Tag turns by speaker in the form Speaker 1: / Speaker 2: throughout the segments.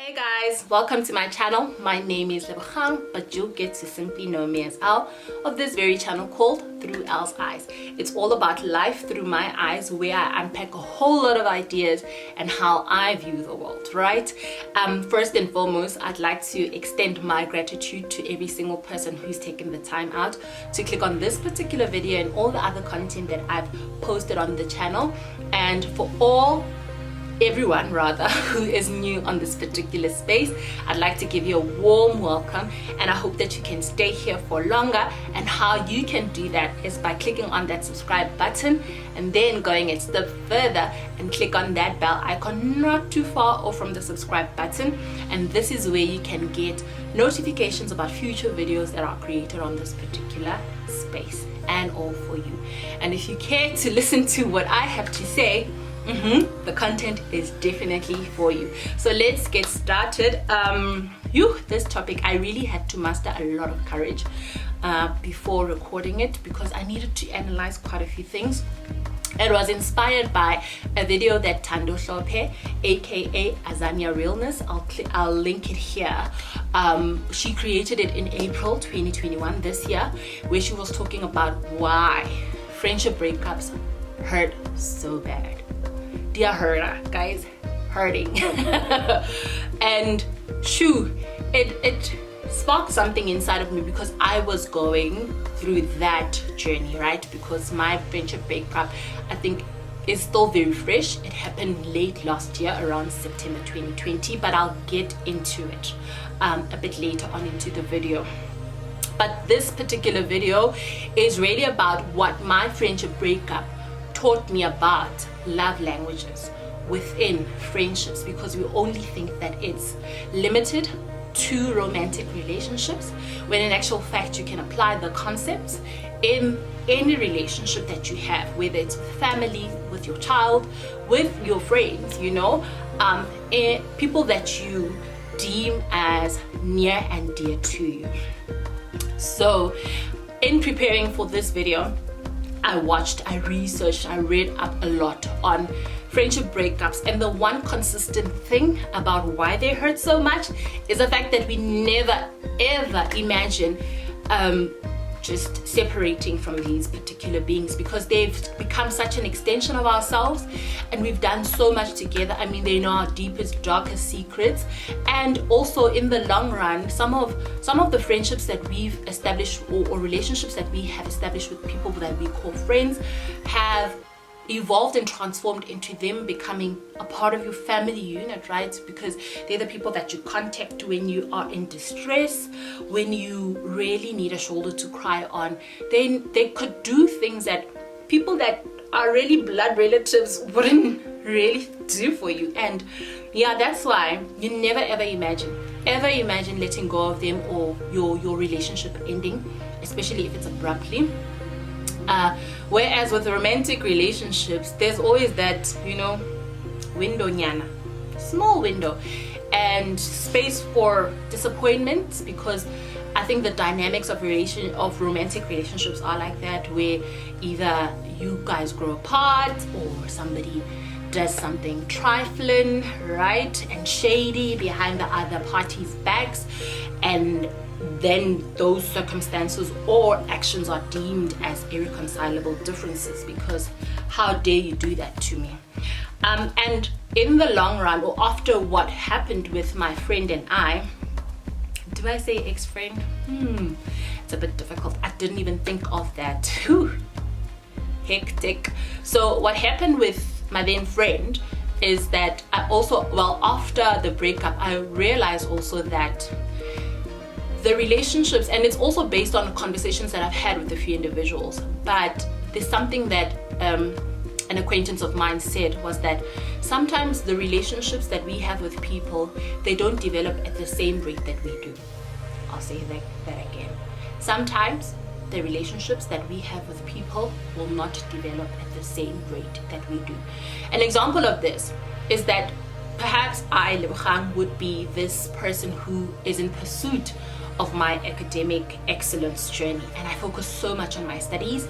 Speaker 1: Hey guys, welcome to my channel. My name is Lebogang, but you'll get to simply know me as Elle of this very channel called ThroughEllesEyes. It's all about life through my eyes, where I unpack a whole lot of ideas and how I view the world, right? First and foremost, I'd like to extend my gratitude to every single person who's taken the time out to click on this particular video and all the other content that I've posted on the channel, and for everyone who is new on this particular space, I'd like to give you a warm welcome, and I hope that you can stay here for longer. And how you can do that is by clicking on that subscribe button and then going a step further and click on that bell icon not too far off from the subscribe button, and this is where you can get notifications about future videos that are created on this particular space and all for you. And if you care to listen to what I have to say, the content is definitely for you. So let's get started. This topic, I really had to muster a lot of courage before recording it, because I needed to analyze quite a few things. It was inspired by a video that Tando Shope, aka Azania Realness, I'll link it here. She created it in April 2021 this year, where she was talking about why friendship breakups hurt so bad. Dear hurter, guys, hurting. And it sparked something inside of me, because I was going through that journey, right? Because my friendship breakup, I think, is still very fresh. It happened late last year, around September 2020, but I'll get into it a bit later on into the video. But this particular video is really about what my friendship breakup taught me about love languages within friendships, because we only think that it's limited to romantic relationships, when in actual fact you can apply the concepts in any relationship that you have, whether it's with family, with your child, with your friends, people that you deem as near and dear to you. So in preparing for this video, I watched, I researched, I read up a lot on friendship breakups, and the one consistent thing about why they hurt so much is the fact that we never ever imagine just separating from these particular beings, because they've become such an extension of ourselves, and we've done so much together. I mean, they know our deepest, darkest secrets. And also in the long run, some of the friendships that we've established, or relationships that we have established with people that we call friends, have evolved and transformed into them becoming a part of your family unit, right? Because they're the people that you contact when you are in distress, when you really need a shoulder to cry on. They could do things that people that are really blood relatives wouldn't really do for you. And yeah, that's why you never ever imagine letting go of them, or your relationship ending, especially if it's abruptly. Whereas with romantic relationships, there's always that, window nyana, small window, and space for disappointment, because I think the dynamics of romantic relationships are like that, where either you guys grow apart, or somebody does something trifling, right, and shady behind the other party's backs, and then those circumstances or actions are deemed as irreconcilable differences, because how dare you do that to me? And in the long run, or after what happened with my friend and I, do I say ex-friend? It's a bit difficult. I didn't even think of that. Hectic. So what happened with my then friend is that after the breakup, I realized also that the relationships, and it's also based on conversations that I've had with a few individuals, but there's something that an acquaintance of mine said, was that sometimes the relationships that we have with people, they don't develop at the same rate that we do. I'll say that again. Sometimes the relationships that we have with people will not develop at the same rate that we do. An example of this is that perhaps I, Lebogang, would be this person who is in pursuit of my academic excellence journey, and I focus so much on my studies,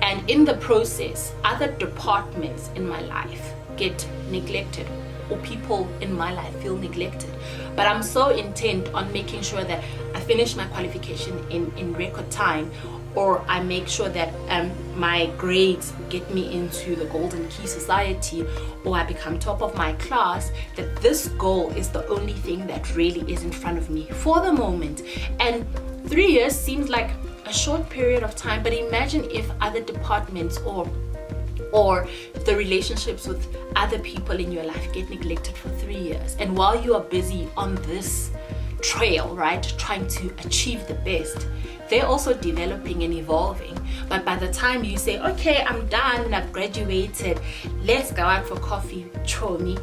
Speaker 1: and in the process other departments in my life get neglected or people in my life feel neglected. But I'm so intent on making sure that I finish my qualification in record time, or I make sure that my grades get me into the Golden Key Society, or I become top of my class, that this goal is the only thing that really is in front of me for the moment. And 3 years seems like a short period of time, but imagine if other departments or the relationships with other people in your life get neglected for 3 years, and while you are busy on this trail, right, trying to achieve the best, they're also developing and evolving. But by the time you say, okay, I'm done and I've graduated, let's go out for coffee, chomi,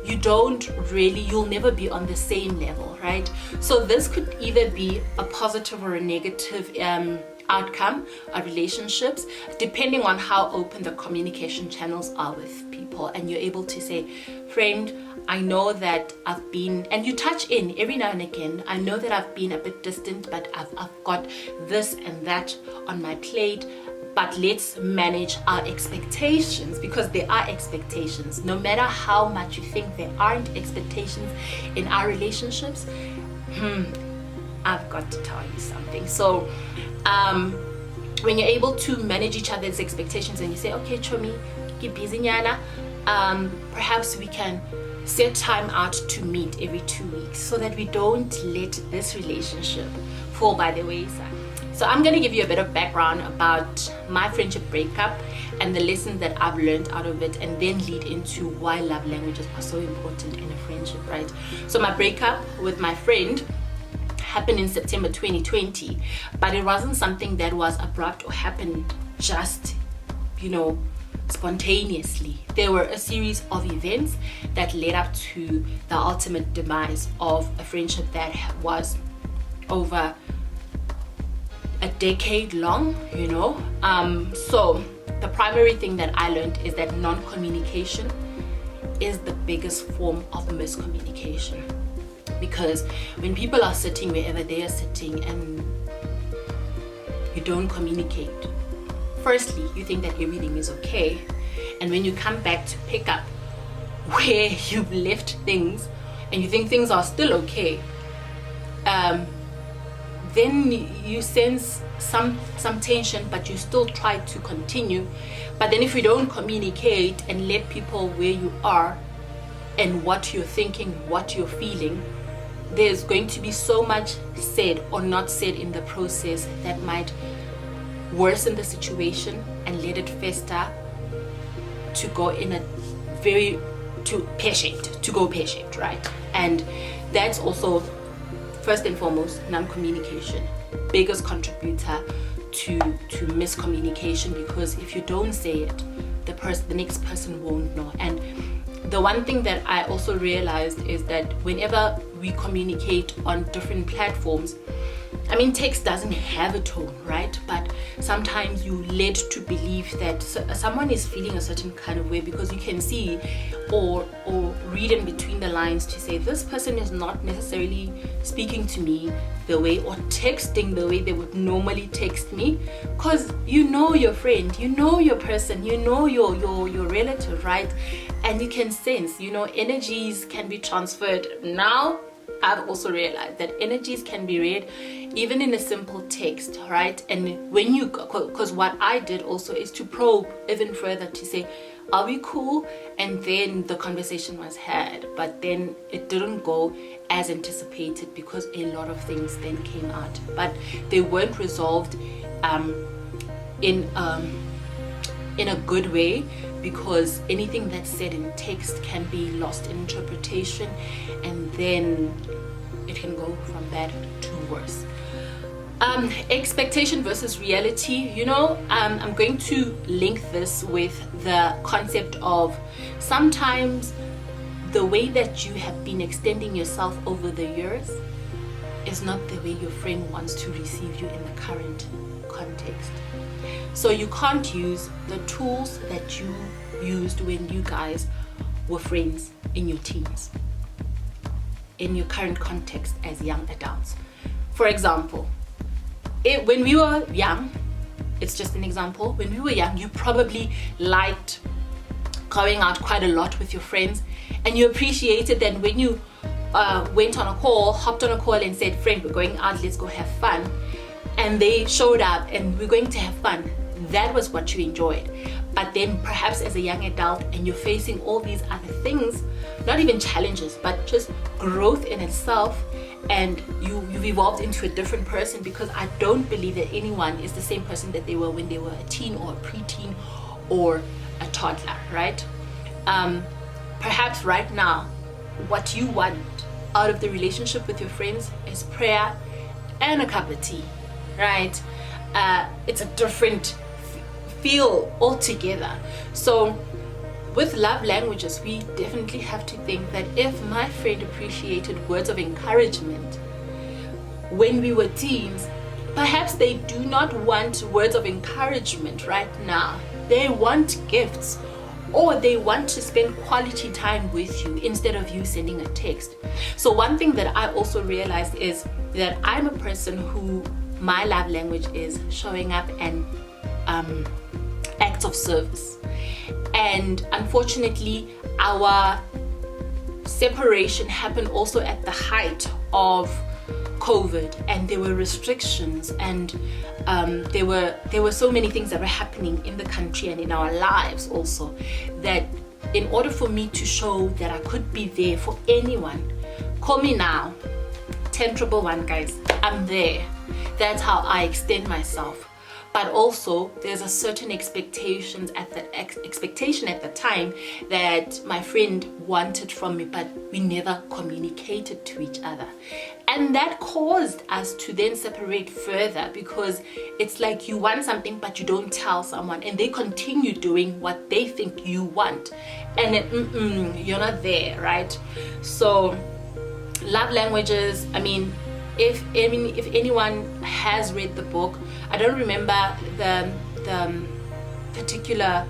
Speaker 1: you'll never be on the same level, right? So this could either be a positive or a negative outcome of relationships, depending on how open the communication channels are with people. And you're able to say, friend, I know that I've been, and you touch in every now and again, I know that I've been a bit distant, but I've got this and that on my plate, but let's manage our expectations, because there are expectations. No matter how much you think there aren't expectations in our relationships, I've got to tell you something. So when you're able to manage each other's expectations and you say, okay, Chomi, get busy nyana, perhaps we can set time out to meet every 2 weeks so that we don't let this relationship fall by the wayside. So I'm going to give you a bit of background about my friendship breakup and the lessons that I've learned out of it, and then lead into why love languages are so important in a friendship, right? So my breakup with my friend happened in September 2020, but it wasn't something that was abrupt or happened just, spontaneously. There were a series of events that led up to the ultimate demise of a friendship that was over a decade long, So the primary thing that I learned is that non-communication is the biggest form of miscommunication. Because when people are sitting wherever they are sitting and you don't communicate, firstly, you think that everything is okay. And when you come back to pick up where you've left things and you think things are still okay, then you sense some tension, but you still try to continue. But then if you don't communicate and let people where you are and what you're thinking, what you're feeling, there's going to be so much said or not said in the process that might worsen the situation and let it fester to go pear-shaped, right? And that's also, first and foremost, non-communication, biggest contributor to miscommunication, because if you don't say it, the next person won't know. And the one thing that I also realized is that whenever we communicate on different platforms, text doesn't have a tone, right? But sometimes you led to believe that someone is feeling a certain kind of way because you can see or read in between the lines to say, this person is not necessarily speaking to me the way, or texting the way they would normally text me, because you know your friend, you know your person, you know your relative, right? And you can sense, energies can be transferred. Now I've also realized that energies can be read even in a simple text, right? And when because what I did also is to probe even further to say, are we cool? And then the conversation was had, but then it didn't go as anticipated because a lot of things then came out, but they weren't resolved in a good way, because anything that's said in text can be lost in interpretation, and then it can go from bad to worse. Expectation versus reality, I'm going to link this with the concept of sometimes the way that you have been extending yourself over the years is not the way your friend wants to receive you in the current context. So you can't use the tools that you used when you guys were friends in your teens, in your current context as young adults. For example, when we were young, it's just an example, when we were young, you probably liked going out quite a lot with your friends, and you appreciated that when you hopped on a call and said, friend, we're going out, let's go have fun, and they showed up and we're going to have fun. That was what you enjoyed. But then perhaps as a young adult and you're facing all these other things, not even challenges, but just growth in itself, and you've evolved into a different person, because I don't believe that anyone is the same person that they were when they were a teen or a preteen or a toddler, right? Perhaps right now what you want out of the relationship with your friends is prayer and a cup of tea, right? It's a different feel altogether. So with love languages, we definitely have to think that if my friend appreciated words of encouragement when we were teens, perhaps they do not want words of encouragement right now. They want gifts, or they want to spend quality time with you instead of you sending a text. So one thing that I also realized is that I'm a person who, my love language is showing up and acts of service. And unfortunately, our separation happened also at the height of COVID, and there were restrictions, and there were so many things that were happening in the country and in our lives also, that in order for me to show that I could be there for anyone, call me now, 10 guys, I'm there. That's how I extend myself. But also there's a certain expectation at the time that my friend wanted from me, but we never communicated to each other, and that caused us to then separate further, because it's like you want something but you don't tell someone, and they continue doing what they think you want, and then, you're not there, right? So love languages, if anyone has read the book, I don't remember the particular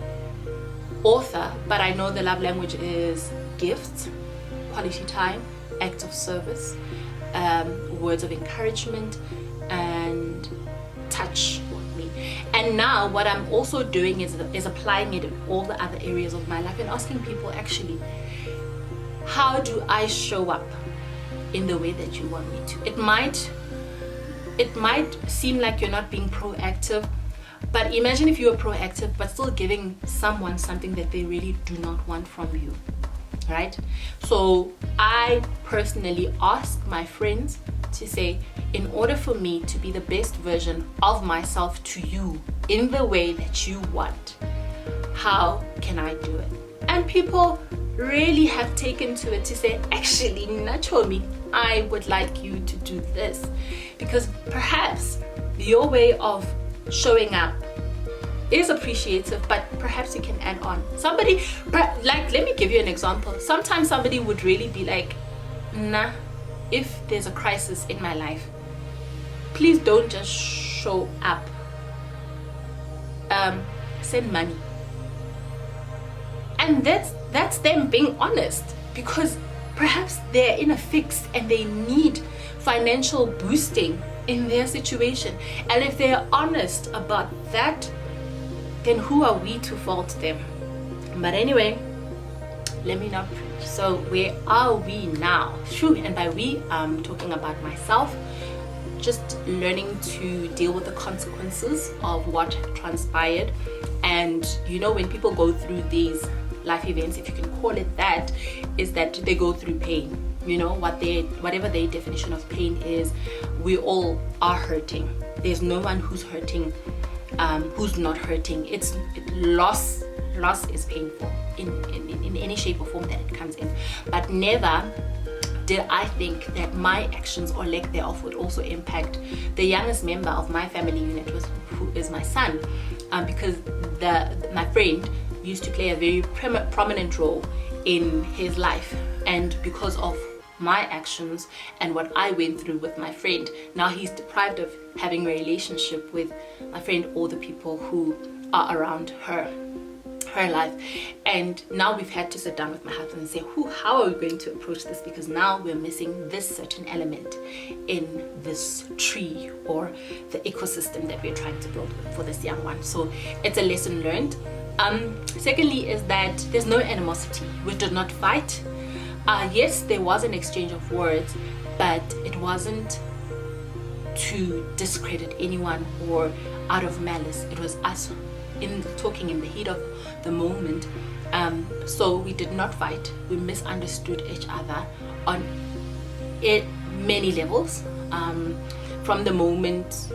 Speaker 1: author, but I know the love language is gifts, quality time, acts of service, words of encouragement, and touch with me. And now what I'm also doing is applying it in all the other areas of my life, and asking people, actually, how do I show up in the way that you want me to? It might seem like you're not being proactive, but imagine if you were proactive but still giving someone something that they really do not want from you, right? So I personally ask my friends to say, in order for me to be the best version of myself to you in the way that you want, how can I do it? And people really have taken to it to say, actually, Nachomi, I would like you to do this, because perhaps your way of showing up is appreciative, but perhaps you can add on. Somebody, like, let me give you an example. Sometimes somebody would really be like, nah, if there's a crisis in my life, please don't just show up, send money. And that's them being honest, because perhaps they're in a fix and they need financial boosting in their situation. And if they're honest about that, then who are we to fault them? But anyway, let me not preach. So where are we now? And by we, I'm talking about myself, just learning to deal with the consequences of what transpired. And when people go through these life events, if you can call it that, is that they go through pain. Whatever their definition of pain is, we all are hurting. There's no one who's hurting, who's not hurting. Loss is painful in any shape or form that it comes in. But never did I think that my actions or lack thereof would also impact the youngest member of my family unit, who is my son, because my friend used to play a very prominent role in his life, and because of my actions and what I went through with my friend, now he's deprived of having a relationship with my friend or the people who are around her life. And now we've had to sit down with my husband and say, how are we going to approach this, because now we're missing this certain element in this tree or the ecosystem that we're trying to build for this young one. So it's a lesson learned. Secondly is that there's no animosity. We did not fight. Yes, there was an exchange of words, but it wasn't to discredit anyone or out of malice. It was us talking in the heat of the moment. So we did not fight. We misunderstood each other on many levels. From the moment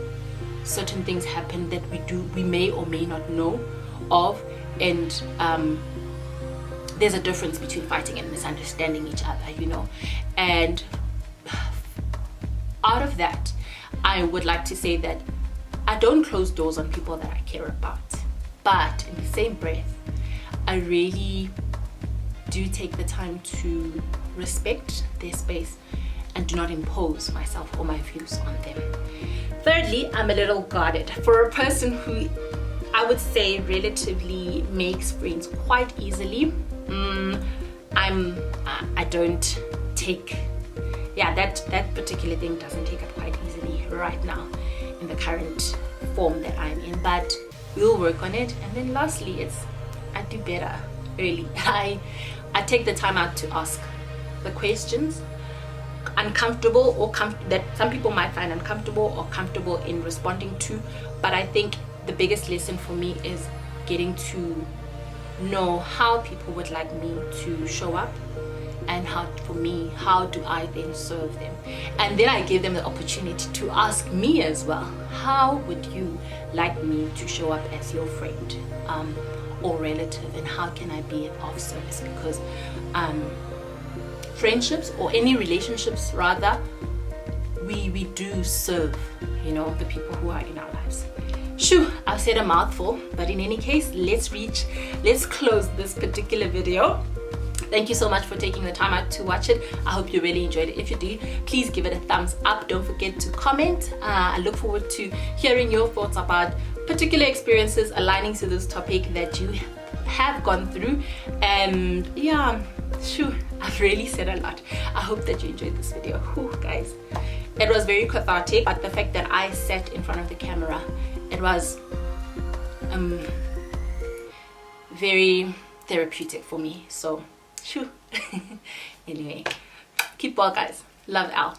Speaker 1: certain things happen that we may or may not know of, and there's a difference between fighting and misunderstanding each other, you know. And out of that, I would like to say that I don't close doors on people that I care about, but in the same breath, I really do take the time to respect their space and do not impose myself or my views on them. Thirdly, I'm a little guarded. For a person who I would say relatively makes friends quite easily, I don't take, that particular thing doesn't take up quite easily right now in the current form that I'm in, but we'll work on it. And then lastly, I do better early. I take the time out to ask the questions, uncomfortable or that some people might find uncomfortable or comfortable in responding to. But I think the biggest lesson for me is getting to know how people would like me to show up, and how do I then serve them. And then I give them the opportunity to ask me as well, how would you like me to show up as your friend or relative, and how can I be of service? Because friendships, or any relationships rather, we do serve, you know, the people who are in our lives. Shoo, I've said a mouthful, but in any case, let's close this particular video. Thank you so much for taking the time out to watch it. I hope you really enjoyed it. If you do, please give it a thumbs up. Don't forget to comment. I look forward to hearing your thoughts about particular experiences aligning to this topic that you have gone through. And yeah, shoo, I've really said a lot. I hope that you enjoyed this video. Whew, guys, it was very cathartic, but the fact that I sat in front of the camera, it was very therapeutic for me. So shoo. Anyway, keep well, guys. Love, Al.